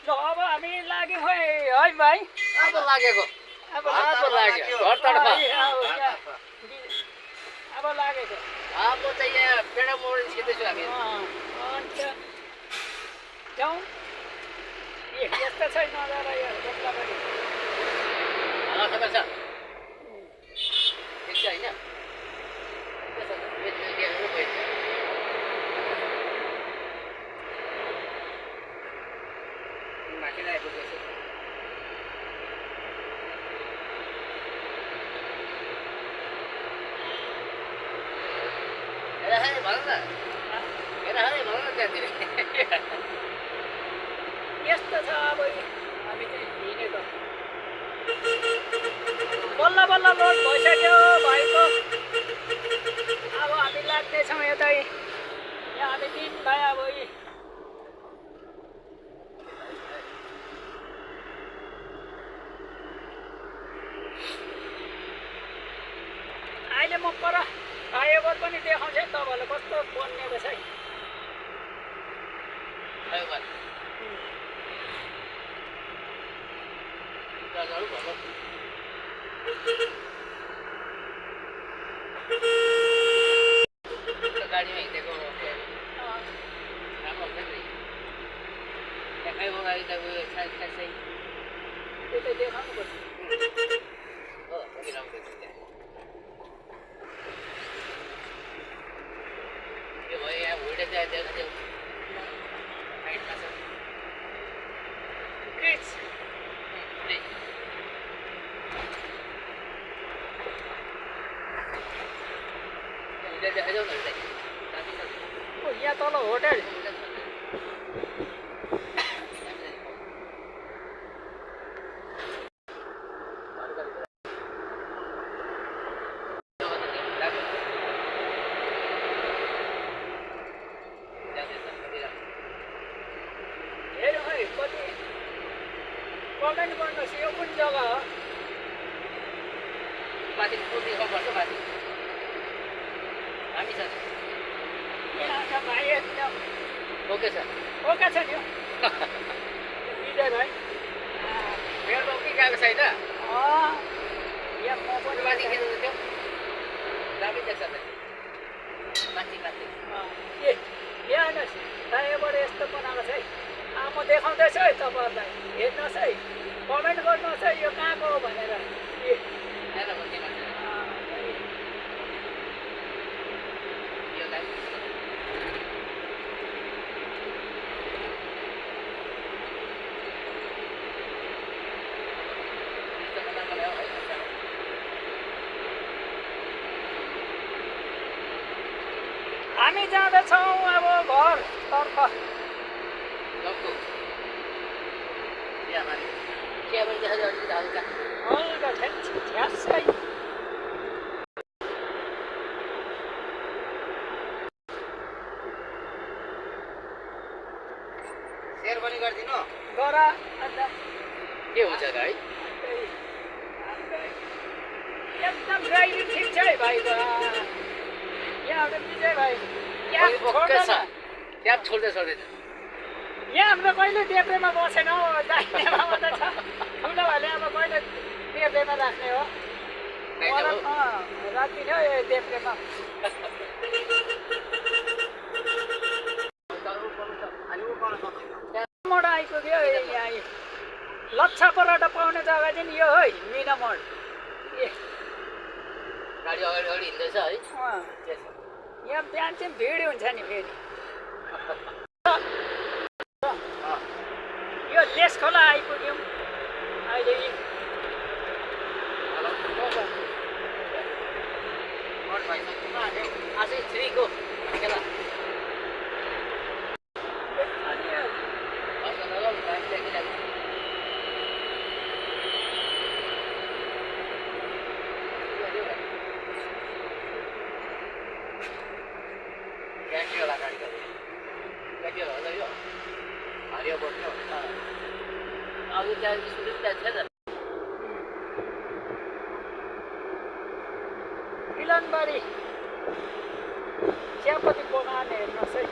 ल अब हामी लाग्यौँ है भाइ अब लागेको अब लाग्यो घरतर्फ अब लागेको अब चाहिँ यहाँ पेडा मोड निस्किँदैछु हामी जाउँ यस्तो छ नजारा यो बदलाबारी खबर छ ठिक छ होइन माथि आइपुगेछु यस्तो छ अब हामी चाहिँ हिँडेको बल्ल बल्ल लोड भइसक्यो भाइको अब हामी लाग्दैछौँ यतै यहाँ हामी दिन भाइ अब अहिले म पर फ्लाइओभर पनि देखाउँछु तपाईँहरूलाई कस्तो बनिएको छ गाडीमा हिँडेको राम्रो हुन्छ नि देखाइमा उयो खासै त्यो त देखाउनुपर्छ हो कति राम्रो छ त्यहाँ यो भयो यहाँ भुइँडे त्यहाँ देखाउँथ्यो साइडमा छ ब्रिज देखाइदेऊ न यहाँ तल होटेल हेरौँ है कति कमेन्ट गर्नुहोस् यो कुन जग्गा हो माथि कुर्ती खबर माथि हामी छ यहाँ छ भाइ एकदम ओके छ ओके छ नि विजय भाइ मेरो रोकी गएको छैन यहाँ म पनि माथि खेल्नु थियो दामी देख्छ त माथि माथि ए यहाँ हेर्नुहोस् फ्लाइओभर यस्तो बनाएको छ है म देखाउँदैछु है तपाईँहरूलाई हेर्नुहोस् है कमेन्ट गर्नुहोस् है यो कहाँको हो भनेर हामी जाँदैछौँ अब घरतर्फ हल्का ठ्यास्सै सेयर पनि गरिदिनु गर अन्त के हुन्छ त है एकदम ड्राइभिङ ठिक छ है भाइको यहाँबाट विजय भाइ क्याब छोड्दै छोड्दैन यहाँ हाम्रो कहिले देब्रेमा बसेन हौ दाहिनेमा मात्रै छ ठुलो भाइले अब कहिले देब्रेमा राख्ने हो राखिदिने हो यो देब्रेमा मोड आइपुग्यो यहाँ लच्छा पराठा पाउने जग्गा चाहिँ यो है मिना मोड ए गाडी अगाडि अगाडि हिँड्दैछ है यहाँ बिहान चाहिँ भिड हुन्छ नि फेरि यो देश खोला आइपुग्यौँ अहिले आजै 3 को खेला मिलनबारी चियापत्ती बगान हेर्नुहोस् है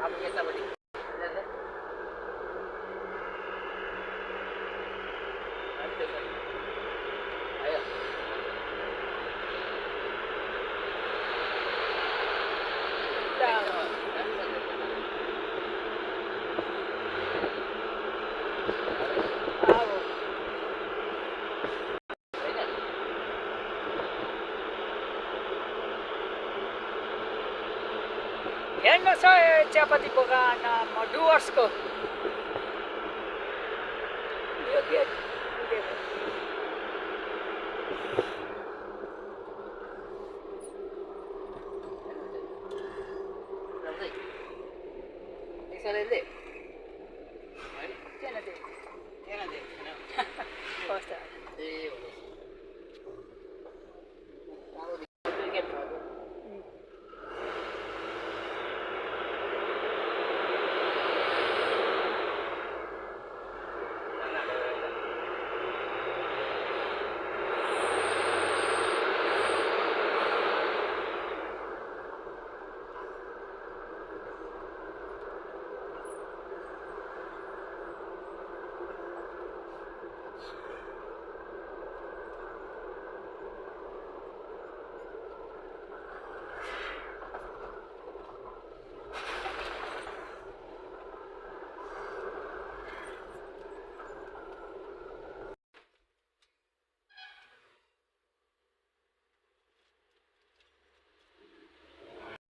अब यतापट्टि आयो हेर्नुहोस् है चियापत्ती बगान डुवर्सको यो गेट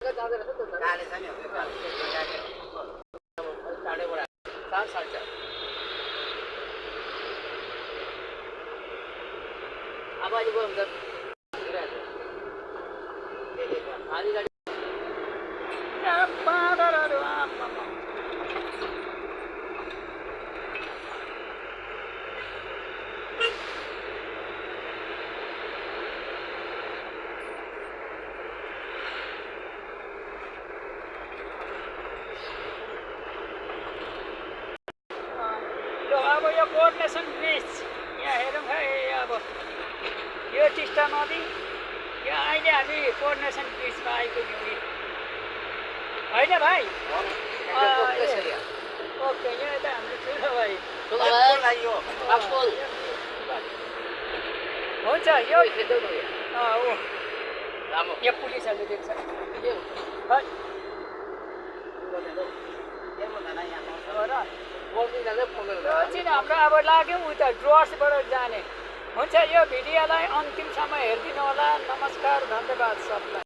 काले छ नि टाढेबाट 4 साढे 4 अब अहिले गयो भने त खाली गाडी बाँदरहरू आम्मामा। अब यो कोर्डिनेसन ब्रिज यहाँ हेरौँ है अब यो टिस्टा नदी यहाँ अहिले हामी कोर्डिनेसन ब्रिजमा आइपुग्यौँ होइन भाइ ओके यहाँ त हाम्रो ठुलो भाइ हुन्छ यो यहाँ पुलिसहरूले देख्छ हाम्रो अब लाग्यौँ उता डुवर्सबाट जाने हुन्छ यो भिडियोलाई अन्तिमसम्म हेरिदिनु होला नमस्कार धन्यवाद सबलाई